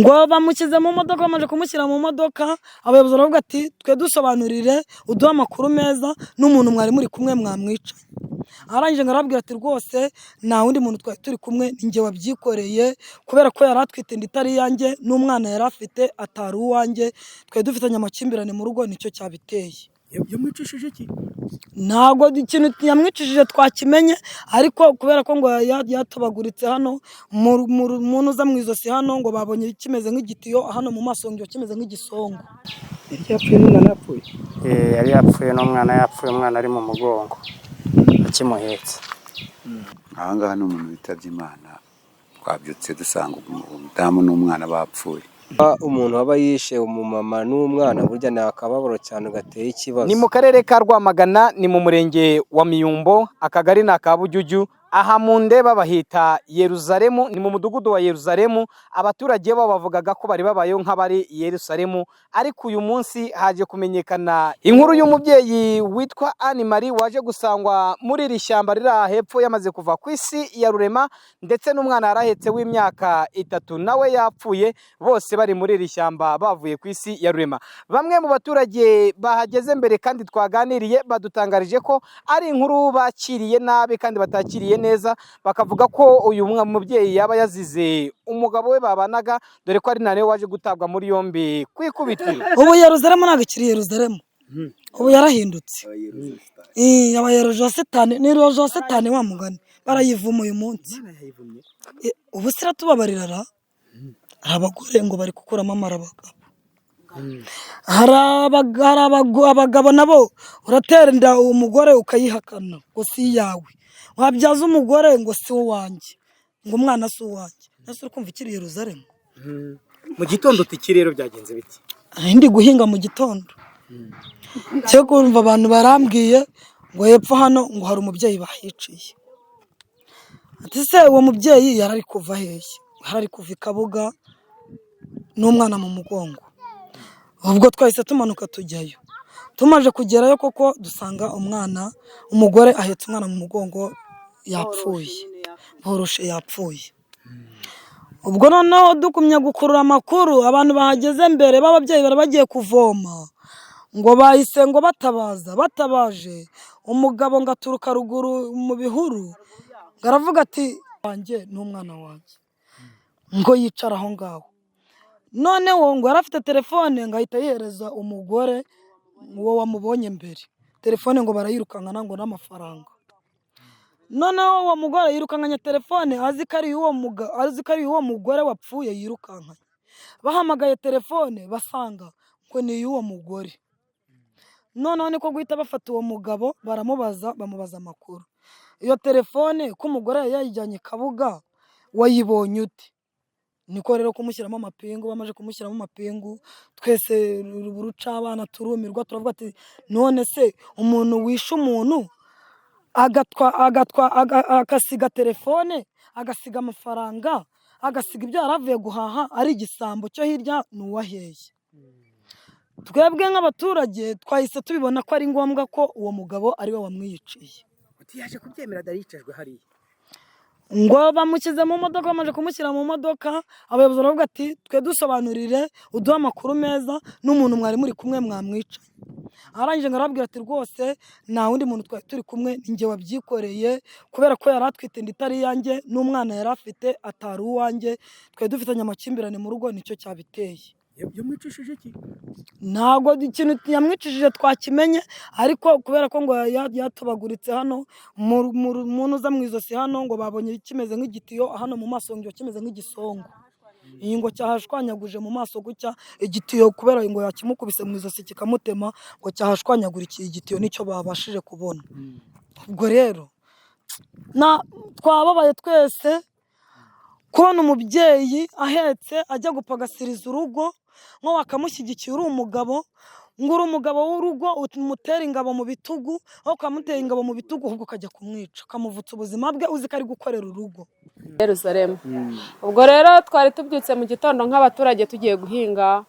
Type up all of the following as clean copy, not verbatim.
ngo bamukize mu modoka, bamaze kumushyira mu modoka, abayobozi baravuga ati twe dusobanurire uduha amakuru meza n'umuntu mwari muri kumwe mwamwica. Arangije ngarabwira ati rwose nta wundi muntu twari turi kumwe, ninjye wabyikoreye kubera ko yari atwite inda itari yanjye n'umwana yari afite atari uwanjye, twe dufitanye amakimbirane mu rugo, nicyo cyabiteye. Yamwicishije iki? Ntabwo ikintu yamwicishije twakimenye, ariko kubera ko ngo yatobaguritse hano umuntu uza mu izosi hano, ngo babonye kimeze nk'igitiyo hano mu maso, ngo kimeze nk'igisongo. Yari yapfuye n'umwana yapfuye? Yari yapfuye n'umwana yapfuye, umwana ari mu mugongo akimuhetse. Ahangaha ni umuntu witabye Imana, twabyutse dusanga umudamu n'umwana bapfuye. Umuntu waba yishe umumama n'umwana burya ni akababaro cyane gateye ikibazo. Ni mu karere ka Rwamagana, ni mu murenge wa Miyumbo, akagari na Kabujyujyu, aha mu ndeba bahita Yeruzalemu, ni mu mudugudu wa Yeruzalemu. Abaturage bo bavugaga ko bari babayeho nk'abari Yeruzalemu, ariko uyu munsi haje kumenyekana inkuru y'umubyeyi witwa Anne Marie waje gusangwa muri iri shyamba riri aha hepfo yamaze kuva ku isi ya rurema, ndetse n'umwana yarahetse w'imyaka 3 nawe yapfuye, bose bari muri iri shyamba bavuye ku isi ya rurema. Bamwe mu baturage bahageze mbere kandi twaganiriye badutangarije ko ari inkuru bakiriye nabi kandi batakiriye neza, bakavuga ko uyu mubyeyi yaba yazize umugabo we babanaga, dore ko ari nawe waje gutabwa muri yombi kwikubitiro. Ubu Yeruzalemu ntabwo ikiri Yeruzalemu, ubu yarahindutse. Yaba Yeruzalemu, ni Yeruzalemu wa mugani, barayivuma uyu munsi. Ubu sira tubabarira ra abagore ngo bari gukuramo amara abagabo, abagabo nabo uratera inda umugore ukayihakana ngo si yawe, wabyaza umugore ngo si uwanjye, ngo umwana si uwanjye. Nase ukumva ikiri Yeruzalemu. Mu gitondo tiki rero byagenze biti? Ndi guhinga mu gitondo, cyo kumva abantu barambwiye ngo hepfo hano ngo hari umubyeyi bahiciye. Ati se uwo mubyeyi yarari kuva hehe? Harari kuva Kabuga n'umwana mu mugongo. Ubwo twahise tumanuka tujyayo, tumaje kugerayo koko dusanga umugore ahetse umwana mu mugongo yapfuye, boroshe yapfuye. Ubwo noneho dukumye gukurura amakuru, abantu bahageze mbere b'ababyeyi bari bagiye kuvoma, ngo bahise ngo batabaje umugabo ngaturuka ruguru mu bihuru, ngaravuga ati wanjye n'umwana wanjye, ngo yicara aho ngaho. Noneho ngo yarafite telefone, ngahita yereza umugore uwo wamubonye mbere telefone, ngo barayirukankana ngo n'amafaranga. Noneho uwo mugore yirukankanye telefone, azi ko ari uwo mugore wapfuye yirukankanye. Bahamagaye telefone basanga ngo ni uwo mugore. Noneho niko guhita bafata uwo mugabo bamubaza amakuru. Iyo telefone ko umugore yayijyanye Kabuga wayibonye ute? Niko rero kumushyiramo amapingu, bamaje kumushyiramo amapingu, twese ruca abana turumirwa, turavuga ati none se umuntu wishe umuntu agasiga telefone, agasiga amafaranga, agasiga ibyo yaravuye guhaha, ari igisambo cyo hirya n'uwaheye. Twebwe nk'abaturage twahise tubibona ko ari ngombwa ko uwo mugabo ari we wamwiyiciye. Yaje kubyemera daricajwe hariya? Ngo bamukize mu modoka, bamaze kumushyira mu modoka, abayobozi baravuga ati twe dusobanurire uduha amakuru meza n'umuntu mwari muri kumwe mwamwica. Arangije ngarabwira ati rwose nta wundi muntu twari turi kumwe, ninjye wabyikoreye kubera ko yari atwite inda itari yanjye n'umwana yari afite atari uwanjye, twe dufitanye amakimbirane mu rugo, nicyo cyabiteye. Yamwicishije iki? Ntabwo ikintu yamwicishije twakimenye, ariko kubera ko ngo yatobaguritse hano umuntu uza mu izosi hano, ngo babonye kimeze nk'igitiyo hano mu maso, ngo kimeze nk'igisongo. Iyi ngo cyahashwanyaguje mu maso gutya, igitiyo kubera ngo yakimukubise mu izosi kikamutema, ngo cyahashwanyagurikiye igitiyo, nicyo babashije kubona. Ubwo rero twababaye twese kubona umubyeyi ahetse ajya gupagasiriza urugo, nko wakamushyigikiye uri umugabo, ngo uri umugabo w'urugo umutera ingabo mu bitugu, aho ukamutera ingabo mu bitugu ahubwo ukajya kumwica, ukamuvutsa ubuzima bwe uzi ko ari gukorera urugo. Yeruzalemu. Ubwo rero twari tubyutse mu gitondo nk'abaturage tugiye guhinga,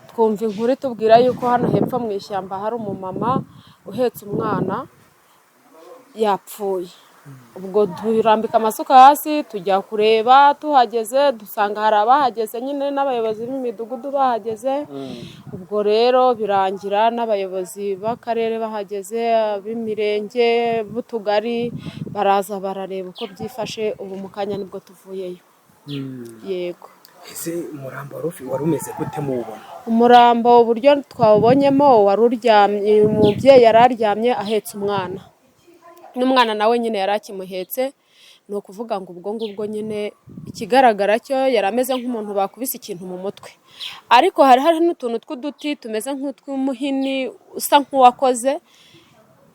twumva inkuru tubwira yuko hano hepfo mu ishyamba hari umumama uhetse umwana yapfuye. ubwo turambika amasuka hasi tujya kureba, tuhageze dusanga hari abahageze nyine n'abayobozi b'imidugudu bahageze. Ubwo rero birangira n'abayobozi b'akarere bahageze, b'imirenge, b'utugari baraza barareba uko byifashe. Ubu mu kanya nibwo tuvuyeyo. Yego. ese umurambo wari umeze gute muwubona? Umurambo uburyo twawubonyemo wari uryamye, umubyeyi yari aryamye ahetse umwana, n'umwana nawe nyine yari akimuhetse. Ni ukuvuga ngo ubwo ngubwo nyine ikigaragara cyo yari ameze nk'umuntu bakubise ikintu mu mutwe, ariko hari n'utuntu tw'uduti tumeze nk'utw'umuhini usa nk'uwakoze,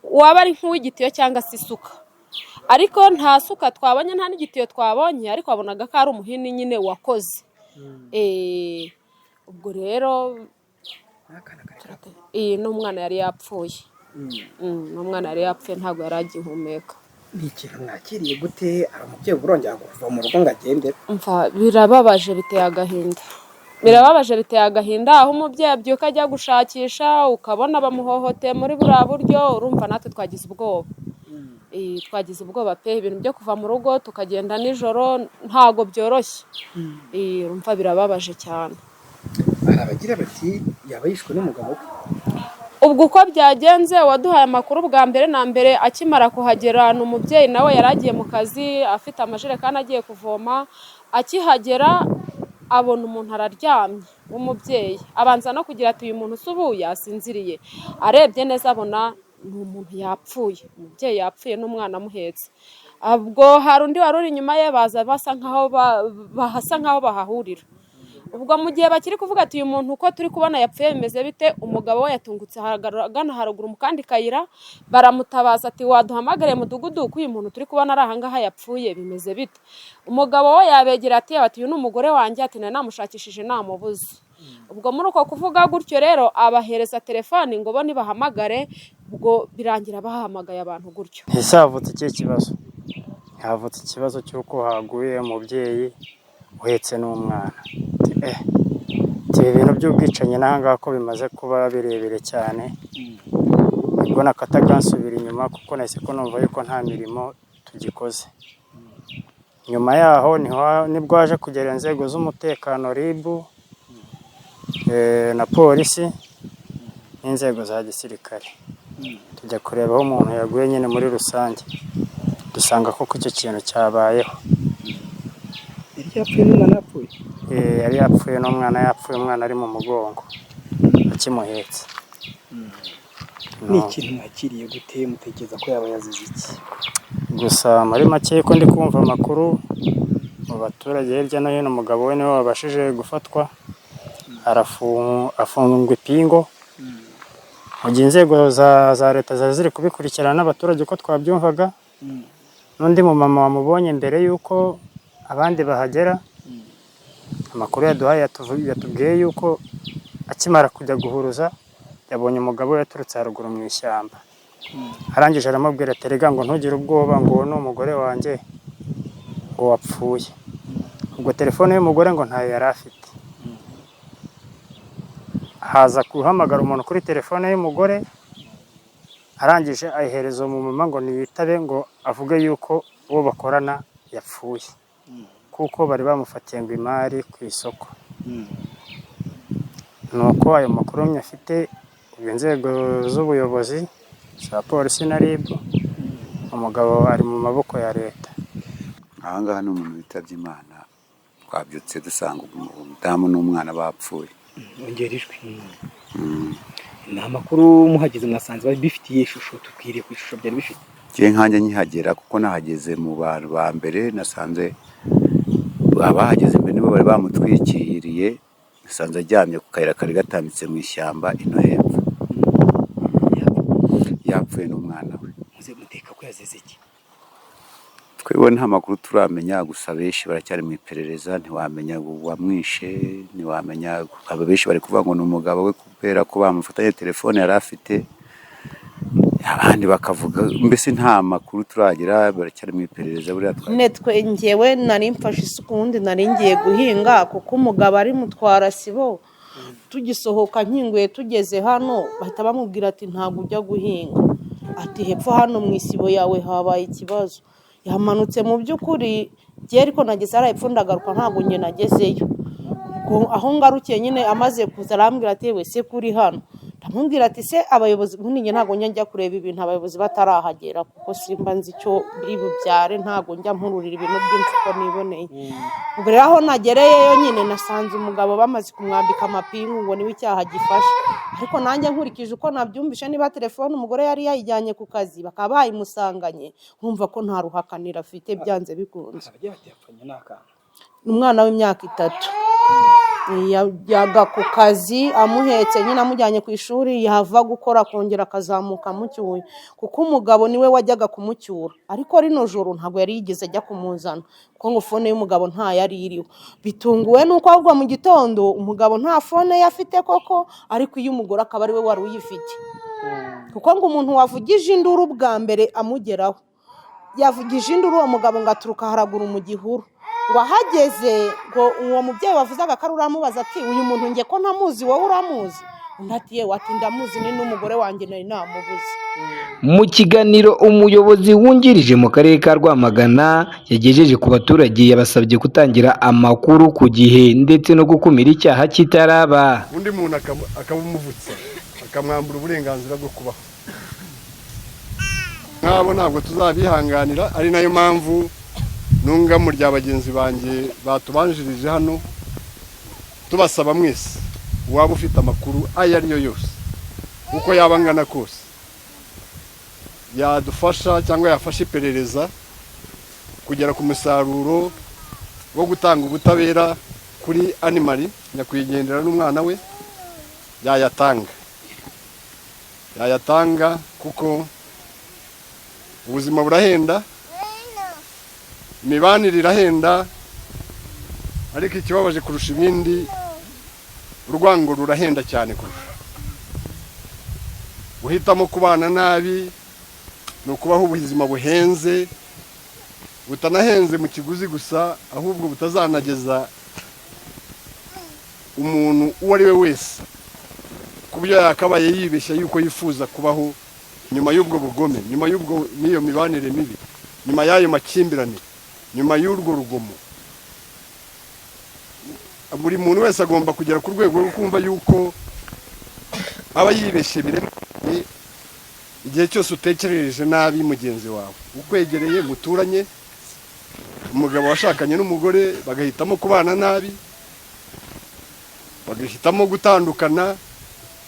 waba ari nk'uw'igitiyo cyangwa se isuka, ariko nta suka twabonye nta n'igitiyo twabonye, ariko wabonaga ko ari umuhini nyine wakoze. Ubwo rero n'umwana yari yapfuye. N'umwana yari yapfuye, ntabwo yari agihumeka. Ni ikintu mwakiriye gute? Ari umubyeyi urongera kuva mu rugo ngo agende? Birababaje, biteye agahinda. Birababaje, biteye agahinda, aho umubyeyi abyuka ajya gushakisha ukabona bamuhohoteye muri buriya buryo. Urumva natwe twagize ubwoba. Twagize ubwoba pe, ibintu byo kuva mu rugo tukagenda nijoro ntago byoroshye. Urumva birababaje cyane. Hari abagira bati yaba yishwe n'umugabo we. Ubwo uko byagenze, waduhaye amakuru bwa mbere na mbere akimara kuhagera, ni umubyeyi nawe yari agiye mu kazi afite amajerekani agiye kuvoma. Akihagera abona umuntu araryamye w'umubyeyi, abanza no kugira ati uyu muntu ubu yasinziriye. Arebye neza abona ni umuntu yapfuye, umubyeyi yapfuye n'umwana amuhetse. Ubwo hari undi wari uri inyuma ye, baza basa nkaho bahahurira. Ubwo mu gihe bakiri kuvuga ati uyu muntu uko turi kubona yapfuye bimeze bite, umugabo we yatungutse ahagana haruguru mu kandi kayira, baramutabaza ati waduhamagariye mudugudu ko uyu muntu turi kubona ari ahangaha yapfuye bimeze bite. Umugabo we yabegera ati uyu ni umugore wanjye, ati namushakishije namubuze. Ubwo muri uko kuvuga gutyo rero abahereza telefoni ngo bo nibahamagare. Ubwo birangira bahamagaye abantu gutyo. Ese havutse ikihe kibazo? Havutse ikibazo cy'uko haguye umubyeyi uhetse n'umwana. Ibi bintu by'ubwicanyi n'ahangaha ko bimaze kuba birebire cyane, ubwo nakataga nsubira inyuma kuko nahise ko numva yuko nta mirimo tugikoze. Nyuma yaho nibwo haje kugera inzego z'umutekano RIB na polisi n'inzego za gisirikare, tujya kureba aho umuntu yaguye nyine muri rusange, dusanga koko icyo kintu cyabayeho. Yari yapfuye n'umwana yapfuye, umwana ari mu mugongo akimuhetse. Ni ikintu mwakiriye gute? Mutekereza ko yaba yazize iki? Gusa muri make ko ndi kumva amakuru mu baturage hirya no hino, umugabo we niwe wabashije gufatwa afungwa ipingo. Mu gihe inzego za leta ziri kubikurikirana n'abaturage uko twabyumvaga, n'undi mumama wamubonye mbere y'uko abandi bahagera, amakuru yaduhaye yatubwiye yuko akimara kujya guhuruza yabonye umugabo we yaturutse haruguru mu ishyamba. Arangije aramubwira ati rega ngo ntugire ubwoba, ngo ni umugore wanjye ngo wapfuye. Ubwo telefone y'umugore ngo ntayo yari afite. Haza guhamagara umuntu kuri telefone y'umugore, arangije ayihereza umumama ngo niyitabe ngo avuge yuko uwo bakorana yapfuye, kuko bari bamufatiye ngo imari ku isoko. Nuko ayo makuru nyafite, inzego z'ubuyobozi za polisi na RIB, umugabo ari mu maboko ya leta. Ahangaha ni umuntu witabye Imana, twabyutse dusanga umudamu n'umwana bapfuye. Ongera ijwi. Ni amakuru muhageze mwasanze bifitiye ishusho, tubwire ku ishusho byari bifite. Ngiye nkanjye nkihagera kuko nahageze mu bantu ba mbere, nasanze abahageze mbere nibo bari bamutwikiriye, nasanze aryamye ku kayira kari gatambitse mu ishyamba ino hepfo. Yapfuye n'umwana we. Muze muteka ko yazize iki? Twebwe nta makuru turamenya, gusa benshi baracyari mu iperereza, ntiwamenya uwamwishe, ntiwamenya. Benshi bari kuvuga ngo ni umugabo we kubera ko bamufatanye telefone yari afite, abandi bakavuga mbese nta makuru turagira, baracyari mu iperereza. Netwe njyewe nari mfashe isuku, ubundi nari ngiye guhinga kuko umugabo ari mutwara sibo. Tugisohoka nkinguye tugeze hano bahita bamubwira ati ntabwo ujya guhinga, ati hepfo hano mu isibo yawe habaye ikibazo. yamanutse mu by'ukuri njye ariko nageze hariya epfo ndagaruka ntabwo njye nagezeyo. Aho ngarukiye nyine amaze kuza arambwira ati we se kuri hano, ndamubwira ati se abayobozi ubundi njye ntabwo njya kureba ibintu abayobozi batarahagera kuko simba nzi icyo biri bubyare, ntabwo njya mpururira ibintu byinshi uko niboneye. Ubwo rero aho nagereyeyo nyine nasanze umugabo bamaze kumwambika amapingu ngo niwe icyaha gifashe, ariko nanjye nkurikije uko nabyumvishe niba telefone umugore yari yayijyanye ku kazi bakaba bayimusanganye nkumva ko nta ruhakanira afite byanze bikunze. Umwana w'imyaka 3 yajyaga ku kazi amuhetse nyine amujyanye ku ishuri, yava gukora akongera akazamuka amucyuye kuko umugabo niwe wajyaga kumucyura, ariko rino joro ntabwo yari yigeze ajya kumuzana kuko ngo fone y'umugabo nta yari iriho. Bitunguwe nuko ahubwo mu gitondo umugabo nta fone ye afite koko, ariko iyo umugore akaba ari we wari uyifite kuko ngo umuntu wavugije induru bwa mbere amugeraho yavugije induru uwo mugabo ngo aturuka haraguru mu gihuru, ngo ahageze ngo uwo mubyeyi wavuzaga ko uramubaza ati uyu muntu nge ko ntamuzi wowe uramuzi? Undi ati yewe ati ndamuzi ni n'umugore wanjye nari namubuze. Mu kiganiro umuyobozi wungirije mu karere ka Rwamagana yagejeje ku baturage yabasabye kutangira amakuru ku gihe ndetse no gukumira icyaha kitaraba. Undi muntu akabumuvutsa akamwambura uburenganzira bwo kubaho, nk'abo ntabwo tuzabihanganira. Ari nayo mpamvu nunga mu rya bagenzi banjye batubanjirije hano tubasaba mwese waba ufite amakuru ayo ari yo yose uko yaba angana kose yadufasha cyangwa yafasha iperereza kugera ku musaruro wo gutanga ubutabera kuri Animali nyakwigendera n'umwana we, yayatanga kuko ubuzima burahenda, imibanire irahenda, ariko ikibabaje kurusha ibindi urwango rurahenda cyane kurusha. Guhitamo kubana nabi ni ukubaho ubuzima buhenze, butanahenze mu kiguzi gusa, ahubwo butazanageza umuntu uwo ari we wese ku byo yakabaye yibeshya yuko yifuza kubaho nyuma y'ubwo bugome, nyuma y'ubwo n'iyo mibanire mibi, nyuma y'ayo makimbirane, nyuma y'urwo rugomo. Buri muntu wese agomba kugera ku rwego rwo kumva yuko aba yibeshye biremeye igihe cyose utekerereje nabi mugenzi wawe ukwegereye, muturanye, umugabo washakanye n'umugore bagahitamo kubana nabi, bagahitamo gutandukana,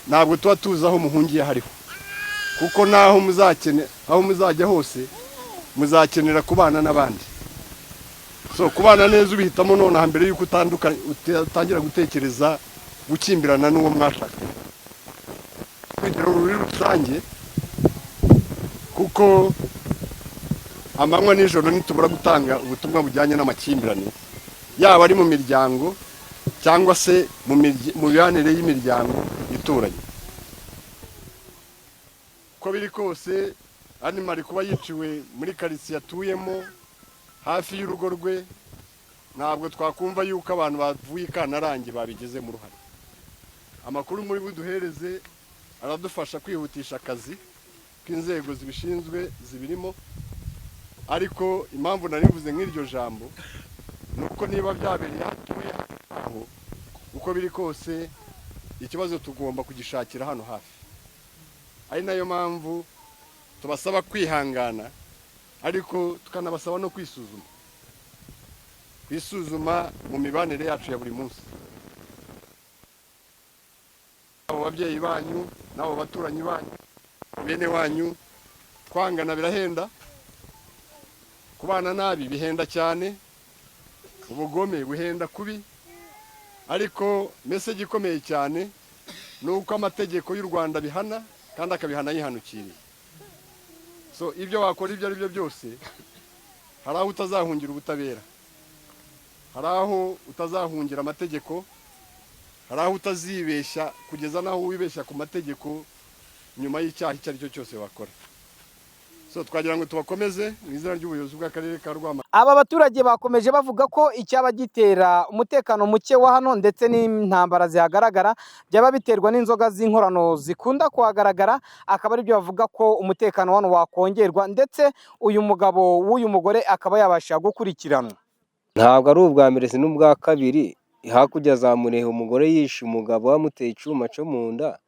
ntabwo tuba tuzi aho muhungiye hariho, kuko naho aho muzajya hose muzakenera kubana n'abandi. So kubana neza ubihitamo nonaha mbere yuko utangira gutekereza gukimbirana n'uwo mwashakanye. Kwigera muri rusange, kuko amanywa n'ijoro nitubura gutanga ubutumwa bujyanye n'amakimbirane, yaba ari mu miryango cyangwa se mu mibanire y'imiryango ituranye. Uko biri kose Animali kuba yiciwe muri karitsiye atuyemo hafi y'urugo rwe, ntabwo twakumva yuko abantu bavuye Kantarange babigizemo uruhare. Amakuru muri buduhereze aradufasha kwihutisha akazi k'inzego zibishinzwe zibirimo, ariko impamvu nari mvuze nk'iryo jambo nuko niba byabereye hatuye aho, uko biri kose ikibazo tugomba kugishakira hano hafi. Ari nayo mpamvu tubasaba kwihangana, ariko tukanabasaba no kwisuzuma mu mibanire yacu ya buri munsi. Abo babyeyi banyu n'abo baturanyi banyu, bene wanyu, kwangana birahenda, kubana nabi bihenda cyane, ubugome buhenda kubi, ariko message ikomeye cyane nuko amategeko y'u Rwanda bihana kandi akabihana yihanukiriye. So ibyo wakora ibyo ari byo byose, hari aho utazahungira ubutabera, hari aho utazahungira amategeko, hari aho utazibeshya kugeza naho wibeshya ku mategeko nyuma y'icyaha icyo ari cyo cyose wakora. so twagira ngo tubakomeze mu izina ry'ubuyobozi bw'akarere ka Rwamagana. Aba baturage bakomeje bavuga ko icyaba gitera umutekano muke wa hano ndetse n'intambara zihagaragara byaba biterwa n'inzoga z'inkorano zikunda kuhagaragara, akaba aribyo bavuga ko umutekano hano wakongerwa ndetse uyu mugabo w'uyu mugore akaba yabasha gukurikiranwa. ntabwo ari ubwa mbere si n'ubwa kabiri. Hakurya za Murehe umugore yishe umugabo wamuteye icyuma cyo mu nda.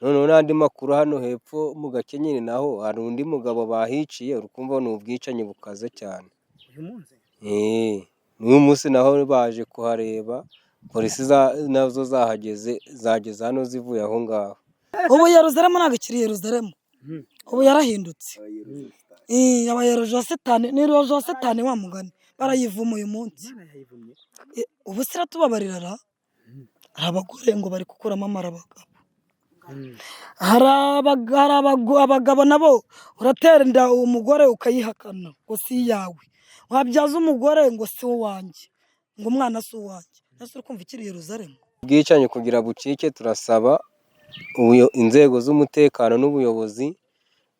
Noneho n'andi makuru hano hepfo mu Gakenyeri naho hari undi mugabo bahiciye, urukumva ni ubwicanyi bukaze cyane. N'uyu munsi naho baje kuhareba, polisi nazo zageze hano zivuye aho ngaho. ubu Yeruzalemu ntabwo ikiri Yeruzalemu, ubu yarahindutse. Yabaye Rojositani, ni Rojositani wa mugani, barayivuma uyu munsi. Ubu siratubabarira ra, hari abagore ngo bari gukuramo amara abagabo. Hari abagabo nabo uratera inda umugore ukayihakana ngo si iyawe, wabyaza umugore ngo si uwanjye, ngo umwana si uwanjye. Ese uri kumva ikiri Yeruzalemu? Ubwicanyi kugira bucike turasaba inzego z'umutekano n'ubuyobozi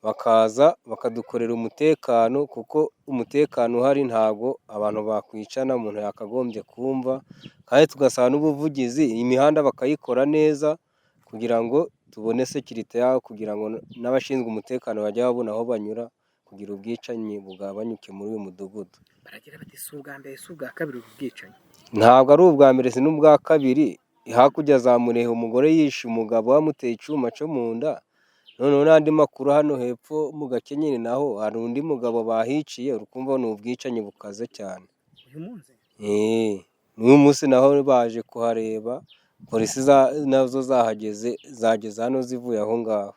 bakaza bakadukorera umutekano, kuko umutekano uhari ntago abantu bakwicana, umuntu yakagombye kumva. Kandi tugasaba n'ubuvugizi, imihanda bakayikora neza kugira ngo tubone sekirite yaho, kugira ngo n'abashinzwe umutekano bajye babona aho banyura, kugira ubwicanyi bugabanyuke muri uyu mudugudu. Baragira bati si ubwa mbere si ubwa kabiri ubu bwicanyi. Ntabwo ari ubwa mbere si n'ubwa kabiri. Hakurya za Murehe umugore yishe umugabo wamuteye icyuma cyo mu nda. Noneho n'andi makuru hano hepfo mu Gakenyeri naho hari undi mugabo bahiciye, urukumva ni ubwicanyi bukaze cyane. N'uyu munsi naho baje kuhareba, polisi nazo zageze hano zivuye aho ngaho.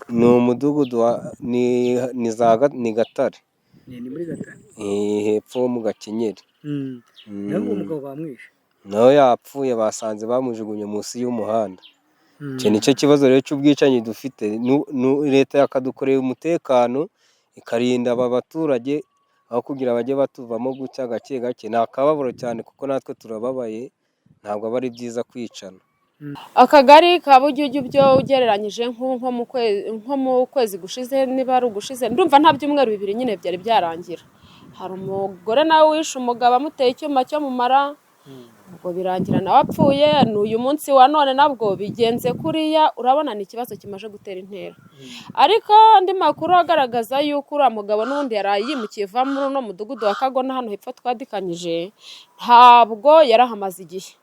Ni umudugudu ni Gatare, hepfo mu Gakenyeri. Nawe yapfuye, basanze bamujugunye munsi y'umuhanda. Icyo nicyo kibazo rero cy'ubwicanyi dufite. Leta yakadukorera umutekano ikarinda aba baturage, aho kugira bajye batuvamo gucya gake gake. Ni akababaro cyane kuko natwe turababaye, ntabwo aba ari byiza kwicana. Akagari ka Bujyujyu byo ugereranyije nko mu kwezi gushize, niba ari ugushize ndumva nta byumweru bibiri nyine byari byarangira, hari umugore nawe wishe umugabo amuteye icyuma cyo mu mara, ubwo birangira nawe apfuye. N'uyu munsi wa none nabwo bigenze kuriya. Urabona ni ikibazo kimaze gutera intera. Ariko andi makuru agaragaza yuko uriya mugabo n'undi yari yimukiye va muri uno mudugudu wa Kagona hano hepfo twadikanyije, ntabwo yarahamaze igihe.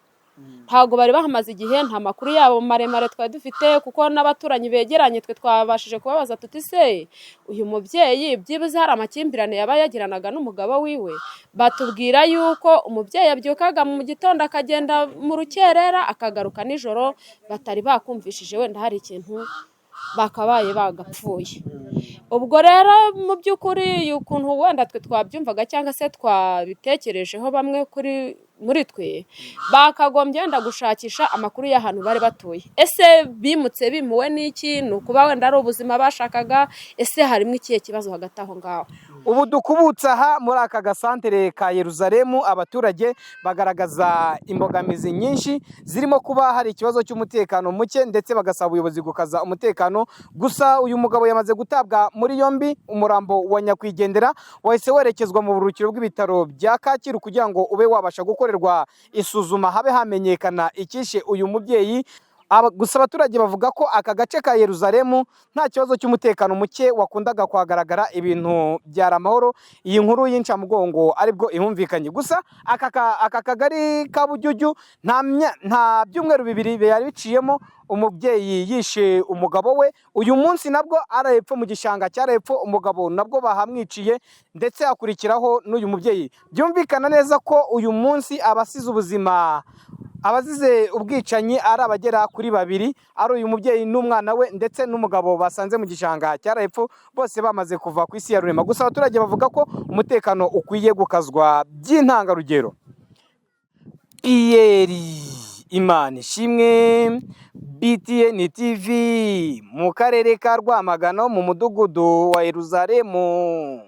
Ntabwo bari bahamaze igihe, nta makuru yabo maremare twari dufite, kuko n'abaturanyi begeranye twe twabashije kubabaza tuti se uyu mubyeyi byibuze hari amakimbirane yaba yagiranaga n'umugabo wiwe. Batubwira yuko umubyeyi abyukaga mu gitondo akagenda mu rukerera akagaruka nijoro, batari bakumvishije wenda hari ikintu bakabaye bagapfuye. Ubwo rero mu by'ukuri ukuntu wenda twe twabyumvaga cyangwa se twabitekerejeho bamwe muri twe, bakagombye wenda gushakisha amakuru y'ahantu bari batuye. Ese bimutse bimuwe n'iki? Ni ukuba wenda ari ubuzima bashakaga? Ese harimo ikihe kibazo hagati aho ngaho? Ubu dukubutse aha muri aka gasantere ka Yeruzalemu, abaturage bagaragaza imbogamizi nyinshi zirimo kuba hari ikibazo cy'umutekano muke, ndetse bagasaba ubuyobozi gukaza umutekano. Gusa uyu mugabo yamaze gutabwa muri yombi. Umurambo wa nyakwigendera wahise werekezwa mu buruhukiro bw'ibitaro bya Kacyiru kugira ngo ube wabasha gukorerwa isuzuma, habe hamenyekana icyishe uyu mubyeyi. Gusa abaturage bavuga ko aka gace ka Yeruzalemu nta kibazo cy'umutekano muke wakundaga kuhagaragara, ibintu byari amahoro. Iyi nkuru y'incamugongo aribwo ihumvikanye. Gusa aka kagari ka Bujyujyu nta byumweru bibiri byari biciyemo umubyeyi yishe umugabo we. Uyu munsi nabwo ari hepfo mu gishanga cyari hepfo, umugabo nabwo bahamwiciye, ndetse hakurikiraho n'uyu mubyeyi. Byumvikana neza ko uyu munsi abazize ubwicanyi ari abagera kuri babiri, ari uyu mubyeyi n'umwana we ndetse n'umugabo basanze mu gishanga cyari hepfo, bose bamaze kuva ku isi ya rurema. Gusa abaturage bavuga ko umutekano ukwiye gukazwa by'intangarugero. Pierre Imanishimwe, BTN TV, mu karere ka Rwamagana mu mudugudu wa Yeruzalemu.